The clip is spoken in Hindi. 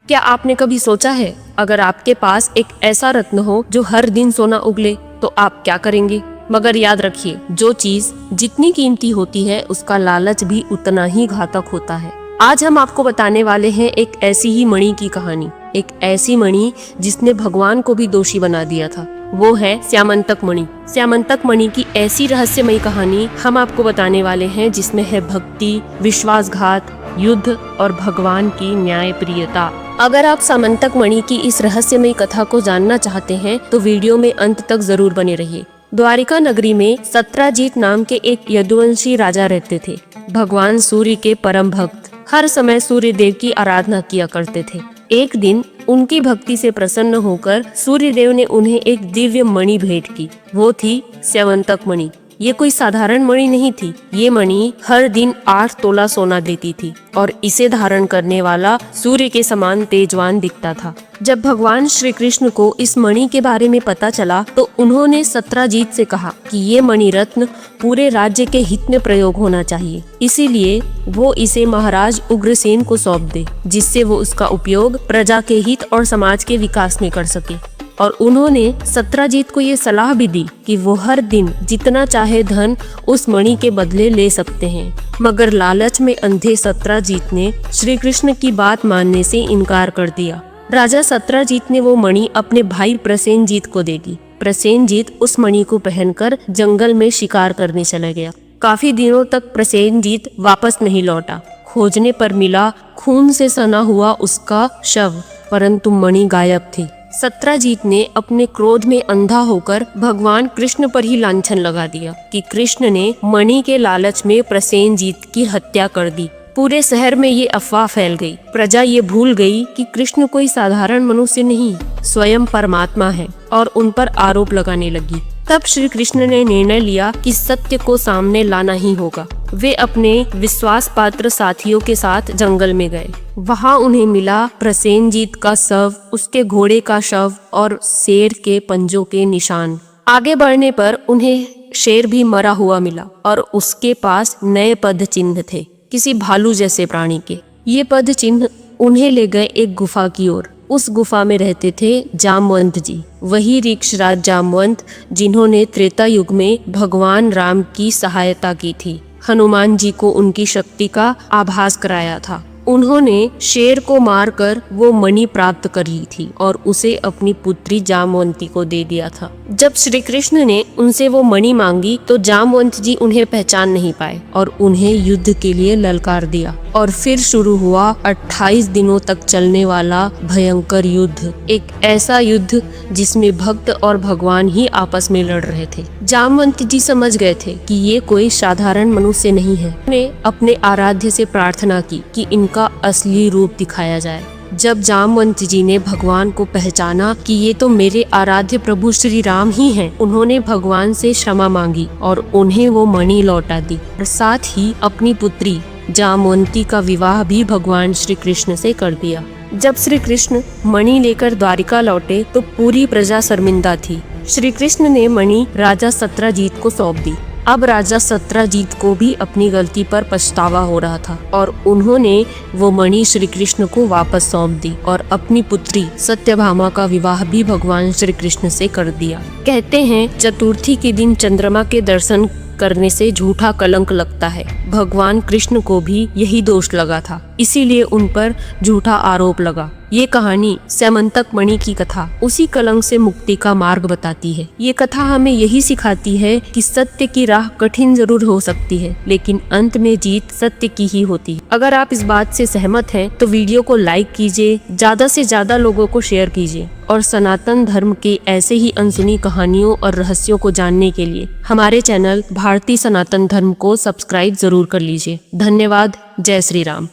क्या आपने कभी सोचा है, अगर आपके पास एक ऐसा रत्न हो जो हर दिन सोना उगले, तो आप क्या करेंगे? मगर याद रखिए, जो चीज जितनी कीमती होती है उसका लालच भी उतना ही घातक होता है। आज हम आपको बताने वाले हैं एक ऐसी ही मणि की कहानी, एक ऐसी मणि जिसने भगवान को भी दोषी बना दिया था। वो है स्यामंतक मणि। स्यामंतक मणि की ऐसी रहस्यमयी कहानी हम आपको बताने वाले हैं जिसमें है भक्ति, विश्वासघात, युद्ध और भगवान की न्यायप्रियता। अगर आप स्यामंतक मणि की इस रहस्यमयी कथा को जानना चाहते हैं तो वीडियो में अंत तक जरूर बने रहिए। द्वारिका नगरी में सत्राजीत नाम के एक यदुवंशी राजा रहते थे। भगवान सूर्य के परम भक्त, हर समय सूर्य देव की आराधना किया करते थे। एक दिन उनकी भक्ति से प्रसन्न होकर सूर्य देव ने उन्हें एक दिव्य मणि भेंट की। वो थी स्यामंतक मणि। ये कोई साधारण मणि नहीं थी। ये मणि हर दिन 8 तोला सोना देती थी और इसे धारण करने वाला सूर्य के समान तेजवान दिखता था। जब भगवान श्री कृष्ण को इस मणि के बारे में पता चला तो उन्होंने सत्राजीत से कहा कि ये मणि रत्न पूरे राज्य के हित में प्रयोग होना चाहिए, इसीलिए वो इसे महाराज उग्रसेन को सौंप दे, जिससे वो उसका उपयोग प्रजा के हित और समाज के विकास में कर सके। और उन्होंने सत्राजीत को ये सलाह भी दी कि वो हर दिन जितना चाहे धन उस मणि के बदले ले सकते हैं। मगर लालच में अंधे सत्राजीत ने श्री कृष्ण की बात मानने से इनकार कर दिया। राजा सत्राजीत ने वो मणि अपने भाई प्रसेनजीत को दे दी। प्रसेनजीत उस मणि को पहनकर जंगल में शिकार करने चला गया। काफी दिनों तक प्रसेनजीत वापस नहीं लौटा। खोजने पर मिला खून से सना हुआ उसका शव, परंतु मणि गायब थी। सत्राजीत ने अपने क्रोध में अंधा होकर भगवान कृष्ण पर ही लांछन लगा दिया कि कृष्ण ने मणि के लालच में प्रसेनजीत की हत्या कर दी। पूरे शहर में ये अफवाह फैल गई। प्रजा ये भूल गई कि कृष्ण कोई साधारण मनुष्य नहीं, स्वयं परमात्मा है, और उन पर आरोप लगाने लगी। तब श्री कृष्ण ने निर्णय लिया कि सत्य को सामने लाना ही होगा। वे अपने विश्वास पात्र साथियों के साथ जंगल में गए। वहां उन्हें मिला प्रसेनजीत का शव, उसके घोड़े का शव और शेर के पंजों के निशान। आगे बढ़ने पर उन्हें शेर भी मरा हुआ मिला और उसके पास नए पद चिन्ह थे, किसी भालू जैसे प्राणी के। ये पद चिन्ह उन्हें ले गए एक गुफा की ओर। उस गुफा में रहते थे जामवंत जी, वही ऋक्षराज जामवंत जिन्होंने त्रेता युग में भगवान राम की सहायता की थी। हनुमान जी को उनकी शक्ति का आभास कराया था। उन्होंने शेर को मारकर वो मणि प्राप्त कर ली थी और उसे अपनी पुत्री जामवंती को दे दिया था। जब श्री कृष्ण ने उनसे वो मणि मांगी तो जामवंत जी उन्हें पहचान नहीं पाए और उन्हें युद्ध के लिए ललकार दिया। और फिर शुरू हुआ 28 दिनों तक चलने वाला भयंकर युद्ध। एक ऐसा युद्ध जिसमें भक्त और भगवान ही आपस में लड़ रहे थे। जामवंत जी समझ गए थे कि ये कोई साधारण मनुष्य नहीं है। उन्होंने अपने आराध्य से प्रार्थना की कि इनका असली रूप दिखाया जाए। जब जामवंत जी ने भगवान को पहचाना कि ये तो मेरे आराध्य प्रभु श्री राम ही हैं, उन्होंने भगवान से क्षमा मांगी और उन्हें वो मणि लौटा दी और साथ ही अपनी पुत्री जामवंती का विवाह भी भगवान श्री कृष्ण से कर दिया। जब श्री कृष्ण मणि लेकर द्वारिका लौटे तो पूरी प्रजा शर्मिंदा थी। श्री कृष्ण ने मणि राजा सत्राजीत को सौंप दी। अब राजा सत्राजीत को भी अपनी गलती पर पछतावा हो रहा था और उन्होंने वो मणि श्री कृष्ण को वापस सौंप दी और अपनी पुत्री सत्यभामा का विवाह भी भगवान श्री कृष्ण से कर दिया। कहते हैं चतुर्थी के दिन चंद्रमा के दर्शन करने से झूठा कलंक लगता है। भगवान कृष्ण को भी यही दोष लगा था, इसीलिए उन पर झूठा आरोप लगा। ये कहानी स्यामंतक मणि की कथा उसी कलंक से मुक्ति का मार्ग बताती है। ये कथा हमें यही सिखाती है कि सत्य की राह कठिन जरूर हो सकती है, लेकिन अंत में जीत सत्य की ही होती है। अगर आप इस बात से सहमत हैं तो वीडियो को लाइक कीजिए, ज्यादा से ज्यादा लोगों को शेयर कीजिए और सनातन धर्म के ऐसे ही अनसुनी कहानियों और रहस्यों को जानने के लिए हमारे चैनल भारतीय सनातन धर्म को सब्सक्राइब जरूर कर लीजिए। धन्यवाद। जय श्री राम।